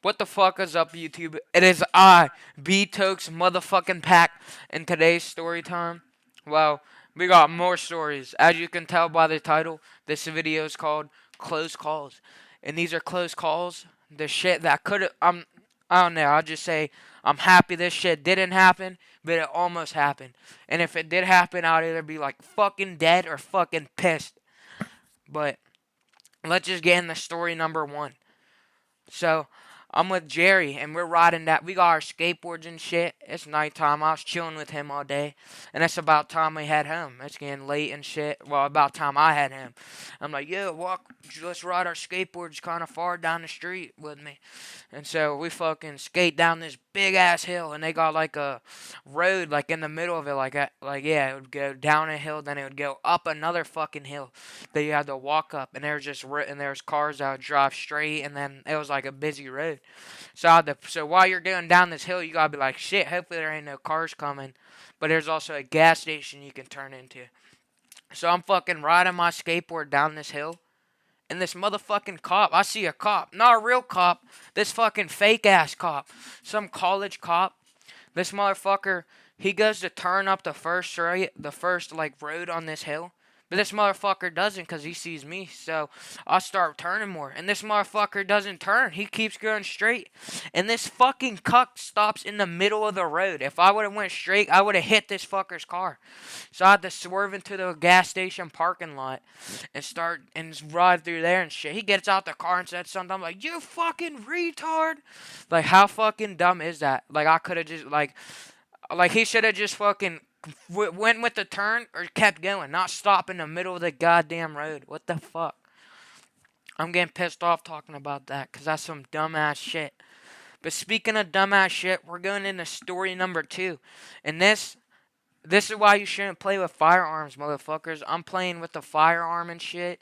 What the fuck is up, YouTube? It is I, B-Tokes motherfucking Pack, in today's story time. Well, we got more stories. As you can tell by the title, this video is called Close Calls. And these are close calls. The shit that could've, I don't know, I'll just say, I'm happy this shit didn't happen, but it almost happened. And if it did happen, I'd either be like fucking dead or fucking pissed. But, let's just get in the story number one. So I'm with Jerry and we're riding that. We got our skateboards and shit. It's nighttime. I was chilling with him all day, and it's about time we head home. It's getting late and shit. Well, about time I had him. I'm like, yo, walk. Let's ride our skateboards kind of far down the street with me. And so we fucking skate down this big ass hill, and they got like a road like in the middle of it, like yeah, it would go down a hill, then it would go up another fucking hill that you had to walk up, and there's cars that would drive straight, and then it was like a busy road. So while you're going down this hill, you gotta be like, shit, hopefully there ain't no cars coming. But there's also a gas station you can turn into. So I'm fucking riding my skateboard down this hill, and this motherfucking cop, I see a cop, not a real cop, this fucking fake ass cop, some college cop. This motherfucker, he goes to turn up the first like road on this hill. But this motherfucker doesn't because he sees me. So I start turning more. And this motherfucker doesn't turn. He keeps going straight. And this fucking cuck stops in the middle of the road. If I would have went straight, I would have hit this fucker's car. So I had to swerve into the gas station parking lot and start and ride through there and shit. He gets out the car and said something. I'm like, you fucking retard. Like, how fucking dumb is that? Like, I could have just, like he should have just fucking went with the turn or kept going, not stop in the middle of the goddamn road. What the fuck? I'm getting pissed off talking about that because that's some dumbass shit. But speaking of dumbass shit, we're going into story number two. And this is why you shouldn't play with firearms, motherfuckers. I'm playing with the firearm and shit.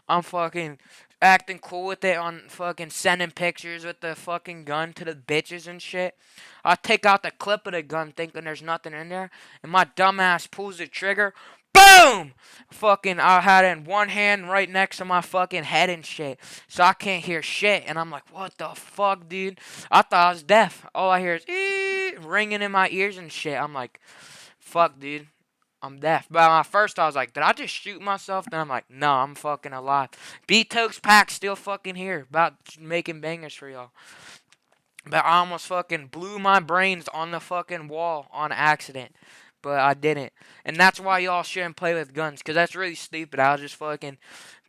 I'm fucking acting cool with it on fucking sending pictures with the fucking gun to the bitches and shit. I take out the clip of the gun thinking there's nothing in there, and my dumbass pulls the trigger. Boom! Fucking, I had it in one hand right next to my fucking head and shit. So I can't hear shit. And I'm like, what the fuck, dude? I thought I was deaf. All I hear is ringing in my ears and shit. I'm like, fuck, dude. I'm deaf. But at first I was like, did I just shoot myself? Then I'm like, no, I'm fucking alive. B-Tokes Pack still fucking here. About making bangers for y'all. But I almost fucking blew my brains on the fucking wall on accident. But I didn't. And that's why y'all shouldn't play with guns. Because that's really stupid. I was just fucking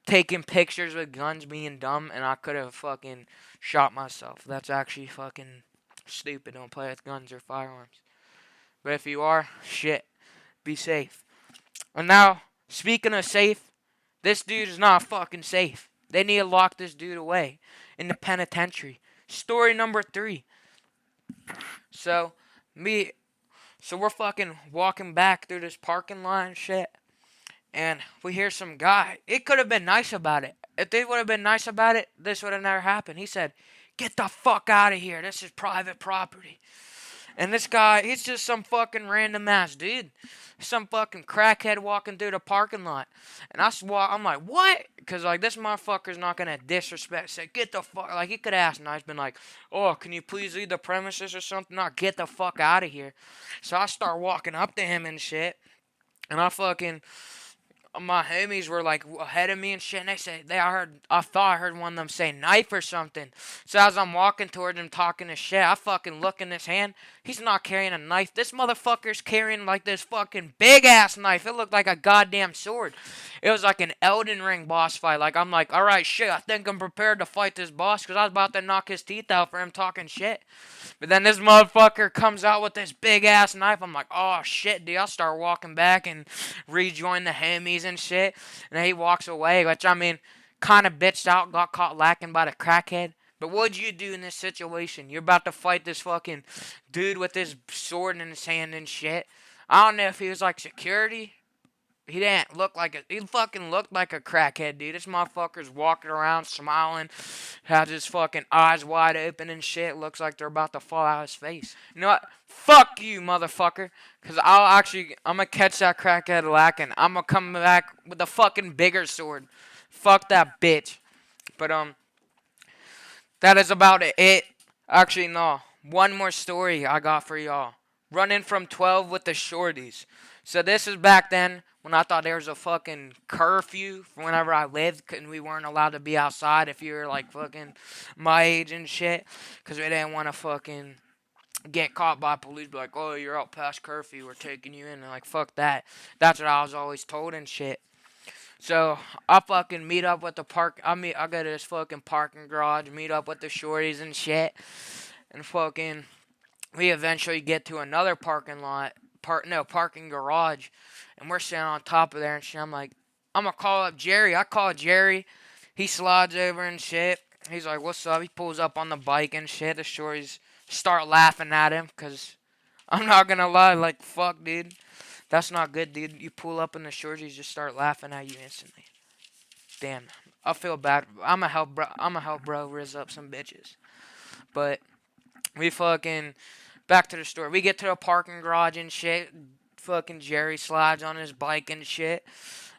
taking pictures with guns being dumb. And I could have fucking shot myself. That's actually fucking stupid. Don't play with guns or firearms. But if you are, shit. Be safe. And now, speaking of safe, this dude is not fucking safe. They need to lock this dude away in the penitentiary. Story number three. So, me, so we're fucking walking back through this parking lot and shit, and we hear some guy. It could have been nice about it. If they would have been nice about it, this would have never happened. He said, "Get the fuck out of here. This is private property." And this guy, he's just some fucking random ass dude. Some fucking crackhead walking through the parking lot. And I'm like, what? Because, like, this motherfucker's not going to disrespect. Say, get the fuck. Like, he could have asked nice, been like, oh, can you please leave the premises or something? Not get the fuck out of here. So I start walking up to him and shit. And I fucking, my homies were like ahead of me and shit, and I thought I heard one of them say knife or something. So as I'm walking towards him talking to shit, I fucking look in his hand. He's not carrying a knife. This motherfucker's carrying like this fucking big ass knife. It looked like a goddamn sword. It was like an Elden Ring boss fight. Like, I'm like, alright, shit, I think I'm prepared to fight this boss because I was about to knock his teeth out for him talking shit. But then this motherfucker comes out with this big ass knife. I'm like, oh shit, dude. I'll start walking back and rejoin the homies and shit. And then he walks away, which I mean, kind of bitched out, got caught lacking by the crackhead. But what'd you do in this situation? You're about to fight this fucking dude with his sword in his hand and shit. I don't know if he was like security. He didn't look like he fucking looked like a crackhead, dude. This motherfucker's walking around smiling, has his fucking eyes wide open and shit. Looks like they're about to fall out of his face. You know what? Fuck you, motherfucker. Cause I'm gonna catch that crackhead lacking. I'm gonna come back with a fucking bigger sword. Fuck that bitch. But, that is about it. Actually, no. One more story I got for y'all. Running from 12 with the shorties. So this is back then when I thought there was a fucking curfew for whenever I lived, and we weren't allowed to be outside if you were like fucking my age and shit, because we didn't want to fucking get caught by police. Be like, oh, you're out past curfew, we're taking you in. And like, fuck that. That's what I was always told and shit. So I fucking meet up with the park. I go to this fucking parking garage, meet up with the shorties and shit, and fucking we eventually get to another parking lot, parking garage, and we're sitting on top of there and shit. I'm like, I'm gonna call up Jerry. I call Jerry. He slides over and shit. He's like, what's up? He pulls up on the bike and shit. The shorties start laughing at him because I'm not gonna lie, like, fuck, dude. That's not good, dude. You pull up in the shorties, just start laughing at you instantly. Damn, I feel bad. I'ma help bro riz up some bitches. But we fucking back to the store. We get to the parking garage and shit. Fucking Jerry slides on his bike and shit.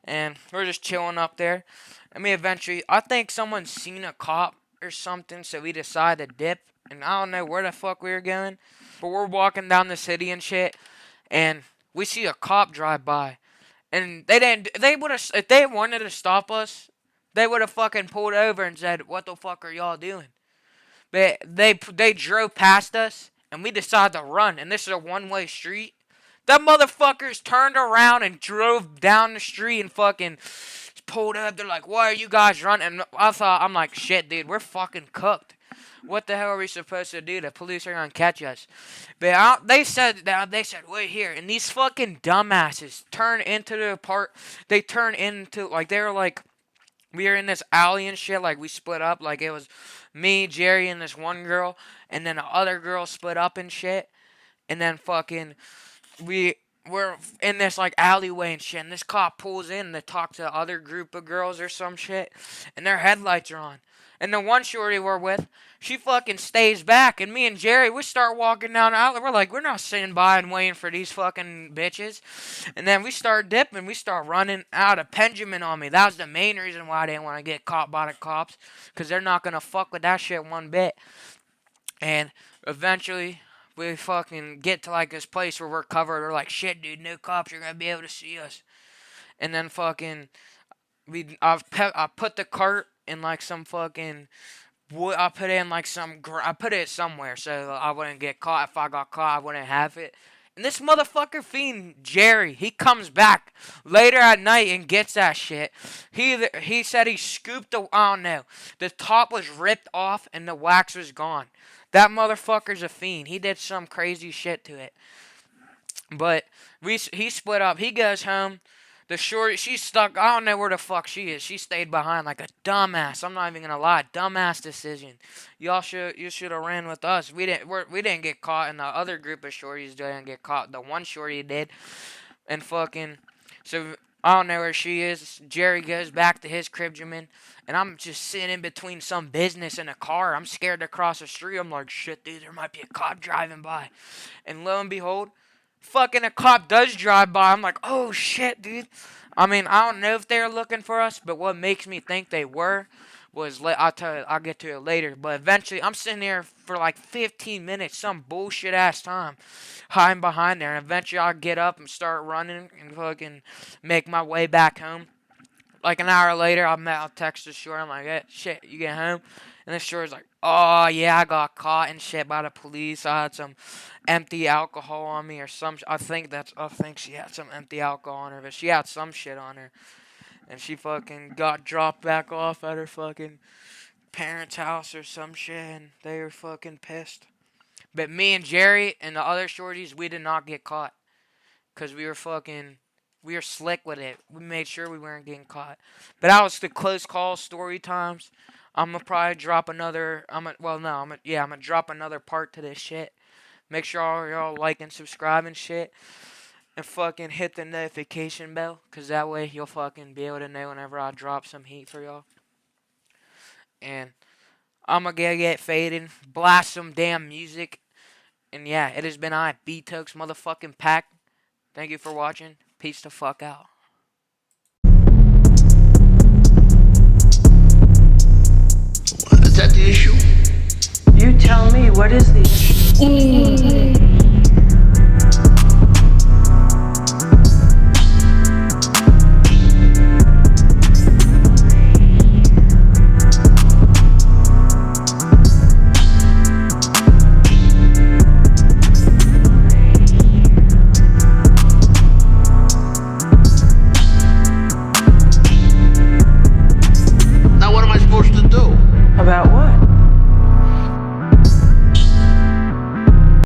And we're just chilling up there. And we eventually, I think someone seen a cop or something, so we decided to dip. And I don't know where the fuck we were going. But we're walking down the city and shit. And we see a cop drive by. And they would have, if they wanted to stop us, they would have fucking pulled over and said, what the fuck are y'all doing? But they drove past us, and we decided to run. And this is a one-way street. Them motherfuckers turned around and drove down the street and fucking pulled up. They're like, why are you guys running? And I'm like, shit, dude, we're fucking cooked. What the hell are we supposed to do? The police are gonna catch us. But they said, wait here. And these fucking dumbasses turn into the part. They turn into, like, they were like, we were in this alley and shit. Like, we split up. Like, it was me, Jerry, and this one girl. And then the other girl split up and shit. And then fucking, we're in this, like, alleyway and shit. And this cop pulls in to talk to the other group of girls or some shit. And their headlights are on. And the one shorty we're with, she fucking stays back. And me and Jerry, we start walking down the alley. We're like, we're not sitting by and waiting for these fucking bitches. And then we start dipping. We start running out of Benjamin on me. That was the main reason why I didn't want to get caught by the cops. Because they're not going to fuck with that shit one bit. And eventually, we fucking get to, like, this place where we're covered. We're like, shit, dude, no cops are going to be able to see us. And then fucking, I put the cart in, like, some fucking wood. I put it in, like, I put it somewhere so I wouldn't get caught. If I got caught, I wouldn't have it. And this motherfucker fiend, Jerry, he comes back later at night and gets that shit. He said he scooped I don't know. The top was ripped off and the wax was gone. That motherfucker's a fiend. He did some crazy shit to it. But he split up. He goes home. The shorty, she's stuck. I don't know where the fuck she is. She stayed behind like a dumbass. I'm not even gonna lie. Dumbass decision. You should have ran with us. We didn't get caught, and the other group of shorties didn't get caught. The one shorty did, and fucking. So I don't know where she is. Jerry goes back to his cribjaman, and I'm just sitting in between some business and a car. I'm scared to cross the street. I'm like, shit, dude, there might be a cop driving by, and lo and behold, fucking a cop does drive by. I'm like, oh shit, dude. I mean, I don't know if they're looking for us, but what makes me think they were was, I'll tell you, I'll get to it later. But eventually, I'm sitting there for like 15 minutes, some bullshit ass time, hiding behind there. And eventually, I'll get up and start running and fucking make my way back home. Like an hour later, I'll text the short. I'm like, hey, shit, you get home? And the short's like, oh, yeah, I got caught and shit by the police. I had some empty alcohol on me or some. I think she had some empty alcohol on her, but she had some shit on her. And she fucking got dropped back off at her fucking parents' house or some shit, and they were fucking pissed. But me and Jerry and the other shorties, we did not get caught. Because we were slick with it. We made sure we weren't getting caught. But that was the close call story times. I'm gonna probably drop another. I'm gonna drop another part to this shit. Make sure all y'all like and subscribe and shit, and fucking hit the notification bell, cause that way you'll fucking be able to know whenever I drop some heat for y'all. And I'm gonna get faded, blast some damn music, and yeah, it has been B-Tokes motherfucking Pack. Thank you for watching. Peace the fuck out. Is that the issue? You tell me what is the issue?